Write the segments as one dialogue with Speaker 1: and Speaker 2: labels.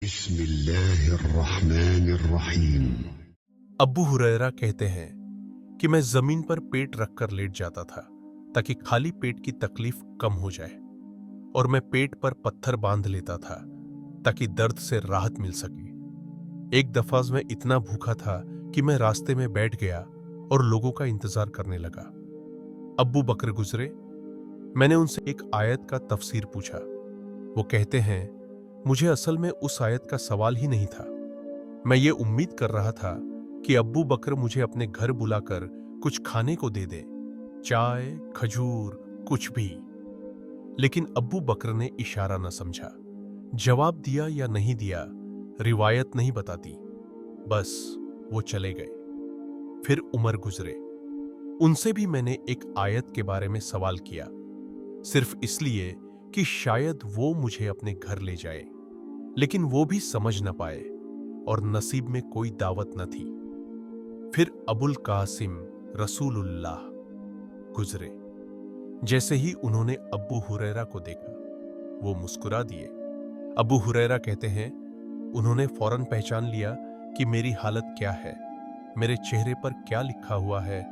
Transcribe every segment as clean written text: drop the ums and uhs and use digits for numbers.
Speaker 1: बिस्मिल्लाहिर्रहमानिर्रहीम।
Speaker 2: अब्बू हुरैरा कहते हैं कि मैं जमीन पर पेट रखकर लेट जाता था ताकि खाली पेट की तकलीफ कम हो जाए, और मैं पेट पर पत्थर बांध लेता था ताकि दर्द से राहत मिल सके। एक दफा मैं इतना भूखा था कि मैं रास्ते में बैठ गया और लोगों का इंतजार करने लगा। अब्बू बकर गुजरे। मैंने उनसे एक आयत का तफसीर पूछा। वो कहते हैं, मुझे असल में उस आयत का सवाल ही नहीं था। मैं ये उम्मीद कर रहा था कि अब्बू बकर मुझे अपने घर बुलाकर कुछ खाने को दे दे, चाय, खजूर, कुछ भी। लेकिन अब्बू बकर ने इशारा न समझा। जवाब दिया या नहीं दिया रिवायत नहीं बताती, बस वो चले गए। फिर उमर गुजरे। उनसे भी मैंने एक आयत के बारे में सवाल किया, सिर्फ इसलिए कि शायद वो मुझे अपने घर ले जाए, लेकिन वो भी समझ न पाए और नसीब में कोई दावत न थी। फिर अबुल कासिम रसूलुल्लाह गुजरे। जैसे ही उन्होंने अब्बू हुरैरा को देखा, वो मुस्कुरा दिए। अब्बू हुरैरा कहते हैं, उन्होंने फौरन पहचान लिया कि मेरी हालत क्या है, मेरे चेहरे पर क्या लिखा हुआ है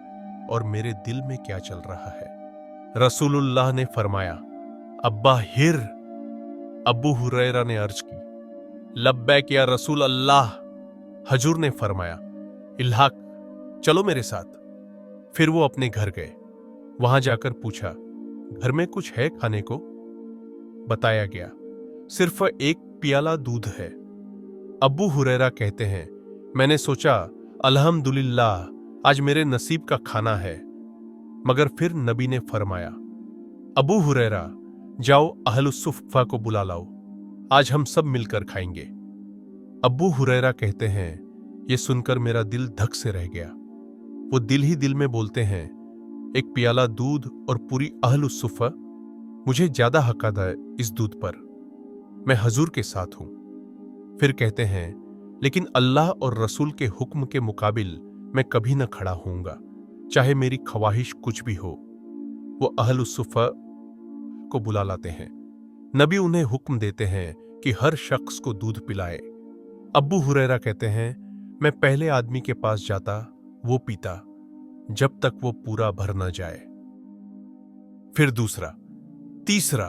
Speaker 2: और मेरे दिल में क्या चल रहा है। रसूलुल्लाह ने फरमाया, अब्बा हिर। अब्बू हुरैरा ने अर्ज की, लब्बैक या रसूल अल्लाह। हजूर ने फरमाया, इल्हाक, चलो मेरे साथ। फिर वो अपने घर गए। वहां जाकर पूछा, घर में कुछ है खाने को? बताया गया, सिर्फ एक प्याला दूध है। अब्बू हुरैरा कहते हैं, मैंने सोचा अल्हम्दुलिल्लाह, आज मेरे नसीब का खाना है। मगर फिर नबी ने फरमाया, अबू हुरैरा, जाओ अहलुस्सुफ़्फ़ा को बुला लाओ, आज हम सब मिलकर खाएंगे। अब्बू हुरैरा कहते हैं, ये सुनकर मेरा दिल धक से रह गया। वो दिल ही दिल में बोलते हैं, एक प्याला दूध और पूरी अहलुस्सुफ़्फ़ा, मुझे ज्यादा हक अदा है इस दूध पर। मैं हजूर के साथ हूं। फिर कहते हैं, लेकिन अल्लाह और रसूल के हुक्म के मुकाबिल मैं कभी न खड़ा होऊंगा, चाहे मेरी ख्वाहिश कुछ भी हो। वो अहलुस्सुफ़्फ़ा को बुला लाते हैं। नबी उन्हें हुक्म देते हैं कि हर शख्स को दूध पिलाए। अब्बू हुरैरा कहते हैं, मैं पहले आदमी के पास जाता, वो पीता, जब तक वो पूरा भर न जाए। फिर दूसरा, तीसरा,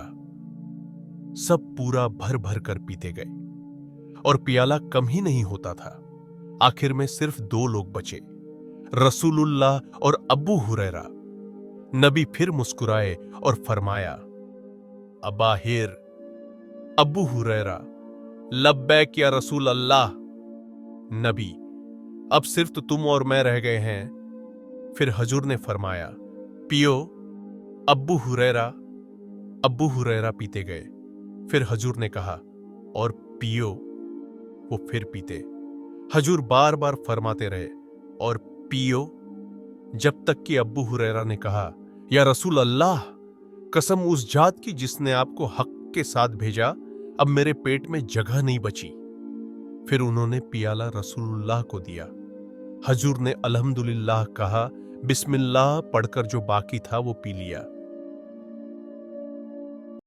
Speaker 2: सब पूरा भर भर कर पीते गए और पियाला कम ही नहीं होता था। आखिर में सिर्फ 2 लोग बचे, रसूलुल्लाह और अब्बू हुरैरा। नबी फिर मुस्कुराए और फरमाया, अबाहिर। अब्बू हुरैरा, लब्बैक या रसूल अल्लाह। नबी, अब सिर्फ तो तुम और मैं रह गए हैं। फिर हजूर ने फरमाया, पियो। अब्बू हुरैरा पीते गए। फिर हजूर ने कहा, और पियो। वो फिर पीते। हजूर बार बार फरमाते रहे, और पियो, जब तक कि अब्बू हुरैरा ने कहा, या रसूल अल्लाह, कसम उस जात की जिसने आपको हक के साथ भेजा, अब मेरे पेट में जगह नहीं बची। फिर उन्होंने पियाला रसूलुल्लाह को दिया। हजूर ने अल्हम्दुलिल्लाह कहा, बिस्मिल्लाह पढ़कर जो बाकी था वो पी लिया।